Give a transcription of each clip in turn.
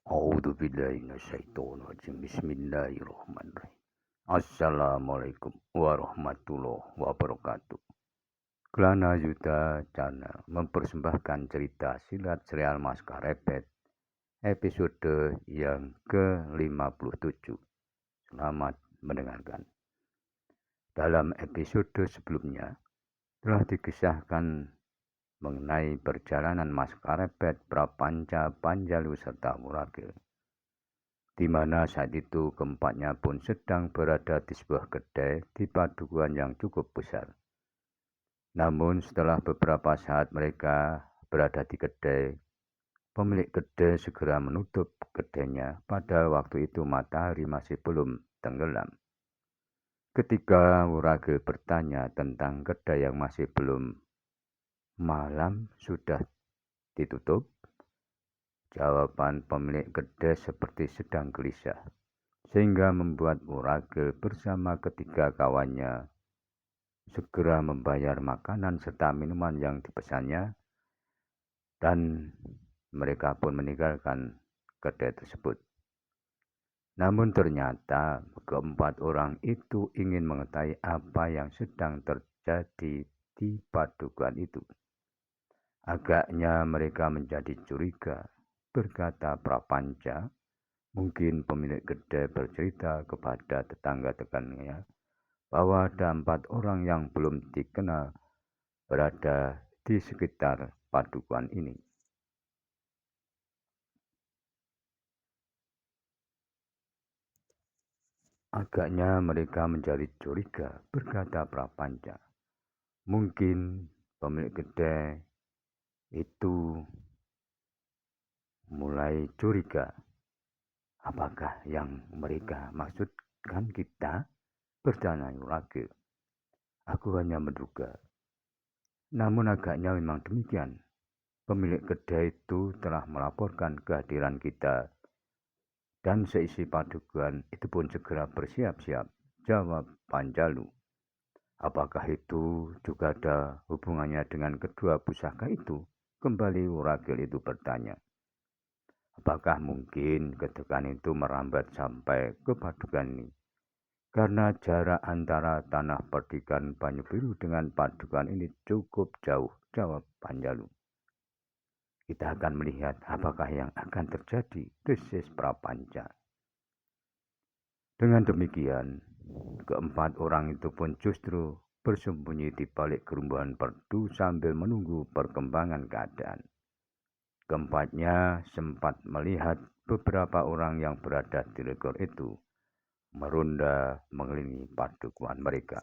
A'udzubillahi minasyaitonirrajim. Bismillahirrahmanirrahim. Assalamualaikum warahmatullahi wabarakatuh. Kelana Yuda Channel mempersembahkan cerita silat serial Maskarepet episode yang ke-57. Selamat mendengarkan. Dalam episode sebelumnya telah dikisahkan mengenai perjalanan Maskarepet, Prapanca, Panjalu serta Muragil, di mana saat itu keempatnya pun sedang berada di sebuah kedai di padukuhan yang cukup besar. Namun setelah beberapa saat mereka berada di kedai, pemilik kedai segera menutup kedainya. Pada waktu itu matahari masih belum tenggelam. Ketika Muragil bertanya tentang kedai yang masih belum malam sudah ditutup, jawaban pemilik kedai seperti sedang gelisah, sehingga membuat Muragil bersama ketiga kawannya segera membayar makanan serta minuman yang dipesannya, dan mereka pun meninggalkan kedai tersebut. Namun ternyata keempat orang itu ingin mengetahui apa yang sedang terjadi di padukuhan itu. Agaknya mereka menjadi curiga, berkata Prapanca. Mungkin pemilik kedai bercerita kepada tetangga-tetangganya bahwa ada 4 orang yang belum dikenal berada di sekitar padukuhan ini. Agaknya mereka menjadi curiga, berkata Prapanca. Mungkin pemilik kedai itu mulai curiga. Apakah yang mereka maksudkan kita? Bertanya Muragil. Aku hanya menduga. Namun agaknya memang demikian. Pemilik kedai itu telah melaporkan kehadiran kita, dan seisi padukuhan itu pun segera bersiap-siap, jawab Panjalu. Apakah itu juga ada hubungannya dengan kedua pusaka itu? Kembali Muragil itu bertanya. Apakah mungkin ketegangan itu merambat sampai ke padukuhan ini? Karena jarak antara tanah perdikan Banyu Biru dengan padukuhan ini cukup jauh, jawab Panjalu. Kita akan melihat apakah yang akan terjadi, desis Prapanca. Dengan demikian, keempat orang itu pun justru bersembunyi di balik gerumbuhan perdu sambil menunggu perkembangan keadaan. Keempatnya sempat melihat beberapa orang yang berada di legor itu meronda mengelilingi padukuhan mereka.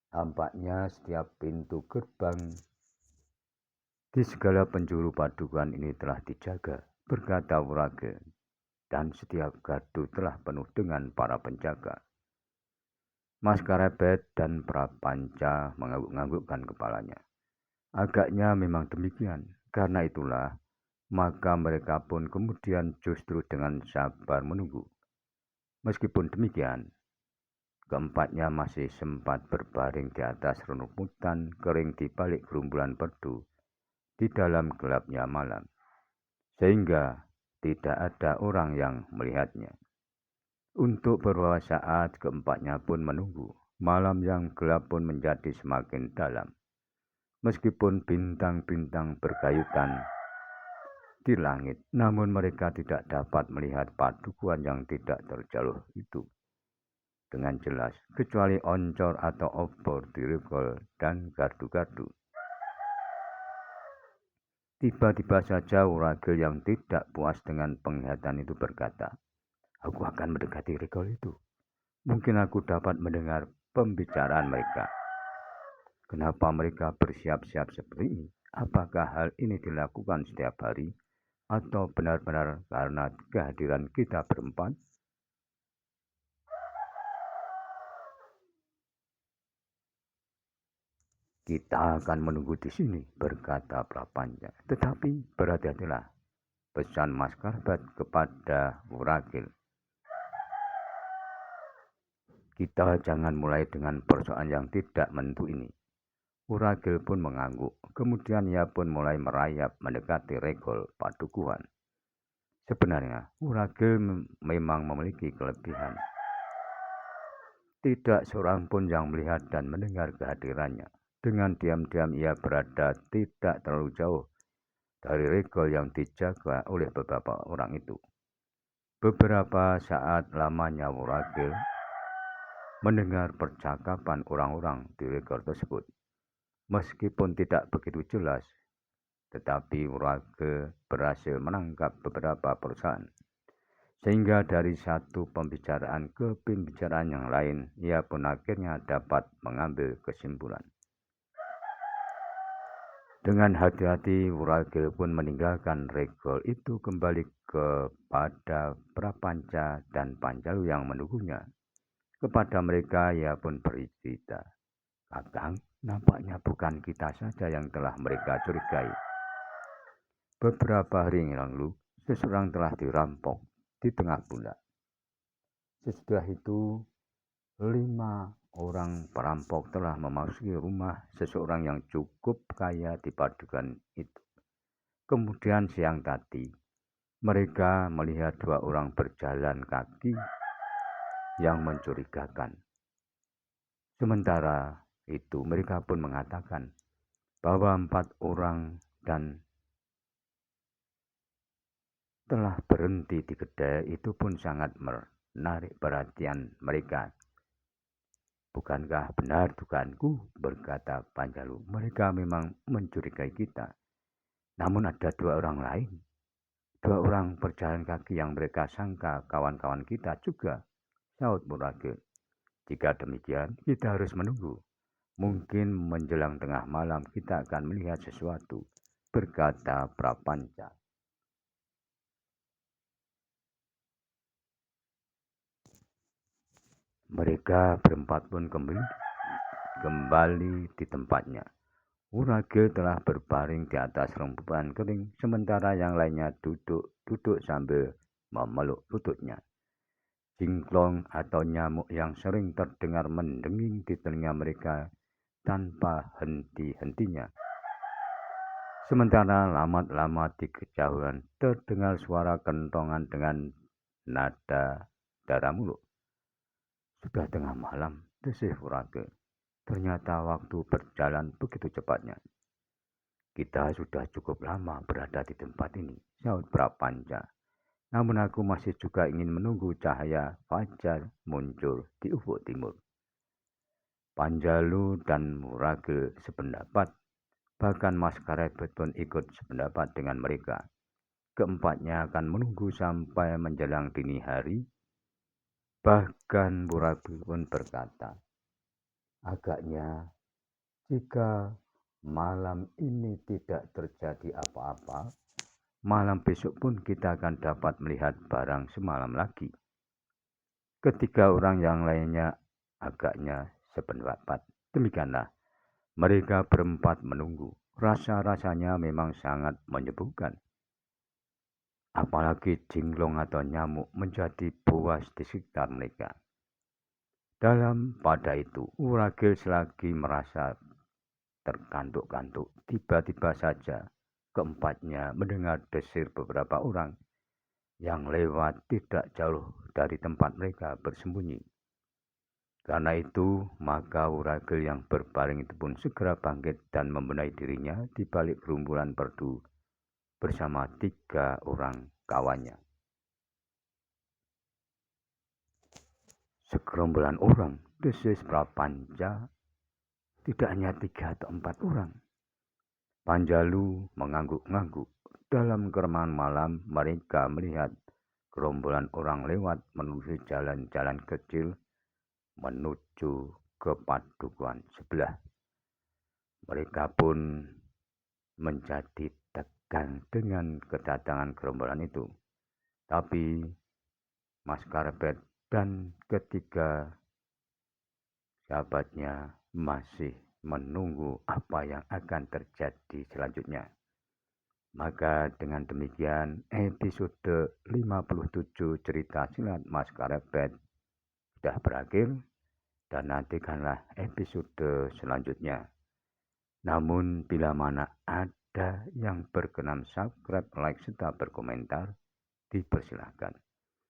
Tampaknya setiap pintu gerbang di segala penjuru padukuhan ini telah dijaga, berkata Muragil, dan setiap gardu telah penuh dengan para penjaga. Maskarepet dan Prapanca mengangguk-anggukkan kepalanya. Agaknya memang demikian. Karena itulah, maka mereka pun kemudian justru dengan sabar menunggu. Meskipun demikian, keempatnya masih sempat berbaring di atas rumputan kering di balik gerumbulan perdu di dalam gelapnya malam, sehingga tidak ada orang yang melihatnya. Untuk beberapa saat keempatnya pun menunggu. Malam yang gelap pun menjadi semakin dalam. Meskipun bintang-bintang bergayutan di langit, namun mereka tidak dapat melihat padukuhan yang tidak terjauh itu dengan jelas, kecuali oncor atau obor di regol dan gardu-gardu. Tiba-tiba saja Muragil yang tidak puas dengan penglihatan itu berkata, aku akan mendekati regol itu. Mungkin aku dapat mendengar pembicaraan mereka. Kenapa mereka bersiap-siap seperti ini? Apakah hal ini dilakukan setiap hari? Atau benar-benar karena kehadiran kita berempat? Kita akan menunggu di sini, berkata Prapanca. Tetapi berhati-hatilah, pesan Maskarepet kepada Muragil. Kita jangan mulai dengan persoalan yang tidak menentu ini. Uragil pun mengangguk. Kemudian ia pun mulai merayap mendekati Regol Padukuhan. Sebenarnya, Uragil memang memiliki kelebihan. Tidak seorang pun yang melihat dan mendengar kehadirannya. Dengan diam-diam ia berada tidak terlalu jauh dari Regol yang dijaga oleh beberapa orang itu. Beberapa saat lamanya Uragil mendengar percakapan orang-orang di Regol tersebut. Meskipun tidak begitu jelas, tetapi Uragil berhasil menangkap beberapa perusahaan. Sehingga dari satu pembicaraan ke pembicaraan yang lain, ia pun akhirnya dapat mengambil kesimpulan. Dengan hati-hati, Uragil pun meninggalkan Regol itu kembali kepada Prapanca dan Panjalu yang menunggunya. Kepada mereka, ia pun bercerita, "Kakang, nampaknya bukan kita saja yang telah mereka curigai. Beberapa hari yang lalu, seseorang telah dirampok di tengah bulan. Sesudah itu, 5 orang perampok telah memasuki rumah seseorang yang cukup kaya di Padukuhan itu. Kemudian siang tadi, mereka melihat 2 orang berjalan kaki yang mencurigakan. Sementara itu mereka pun mengatakan bahwa 4 orang dan telah berhenti di kedai itu pun sangat menarik perhatian mereka." "Bukankah benar dugaanku?" berkata Panjalu. "Mereka memang mencurigai kita. Namun ada 2 orang lain. 2 orang berjalan kaki yang mereka sangka kawan-kawan kita juga," sahut Uragil. "Jika demikian, kita harus menunggu. Mungkin menjelang tengah malam kita akan melihat sesuatu," berkata Prapanca. Mereka berempat pun kembali di tempatnya. Uragil telah berbaring di atas rembulan kering, sementara yang lainnya duduk sambil memeluk lututnya. Jingklong atau nyamuk yang sering terdengar mendenging di telinga mereka tanpa henti-hentinya. Sementara lama-lama di kejauhan terdengar suara kentongan dengan nada darah muluk. "Sudah tengah malam," desih Uragil. "Ternyata waktu berjalan begitu cepatnya." "Kita sudah cukup lama berada di tempat ini," sahut Prapanca. "Namun aku masih juga ingin menunggu cahaya fajar muncul di ufuk timur." Panjalu dan Uragil sependapat, bahkan Mas Karebet pun ikut sependapat dengan mereka. Keempatnya akan menunggu sampai menjelang dini hari. Bahkan Uragil pun berkata, "Agaknya jika malam ini tidak terjadi apa-apa, malam besok pun kita akan dapat melihat barang semalam lagi." Ketiga orang yang lainnya agaknya sependapat. Demikianlah mereka berempat menunggu. Rasa-rasanya memang sangat menyebukan. Apalagi jinglong atau nyamuk menjadi buas di sekitar mereka. Pada itu, Uragil selagi merasa terkantuk-kantuk. Tiba-tiba saja keempatnya mendengar desir beberapa orang yang lewat tidak jauh dari tempat mereka bersembunyi. Karena itu, maka Uragil yang berbaring itu pun segera bangkit dan membenahi dirinya di balik gerumbulan perdu bersama 3 orang kawannya. "Segerombolan orang," desis Prapanca. "Tidak hanya 3 atau 4 orang." Panjalu mengangguk-angguk. Dalam keremahan malam, mereka melihat gerombolan orang lewat menuju jalan-jalan kecil menuju ke padukuhan sebelah. Mereka pun menjadi tegang dengan kedatangan gerombolan itu. Tapi Mas Karebet dan ketiga sahabatnya masih menunggu apa yang akan terjadi selanjutnya. Maka dengan demikian episode 57 cerita silat Mas Karebet sudah berakhir, dan nantikanlah episode selanjutnya. Namun bila mana ada yang berkenan subscribe, like, serta berkomentar, dipersilahkan.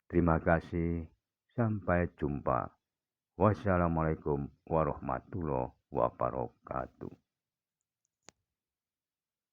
Terima kasih. Sampai jumpa. Wassalamualaikum warahmatullahi wabarakatuh.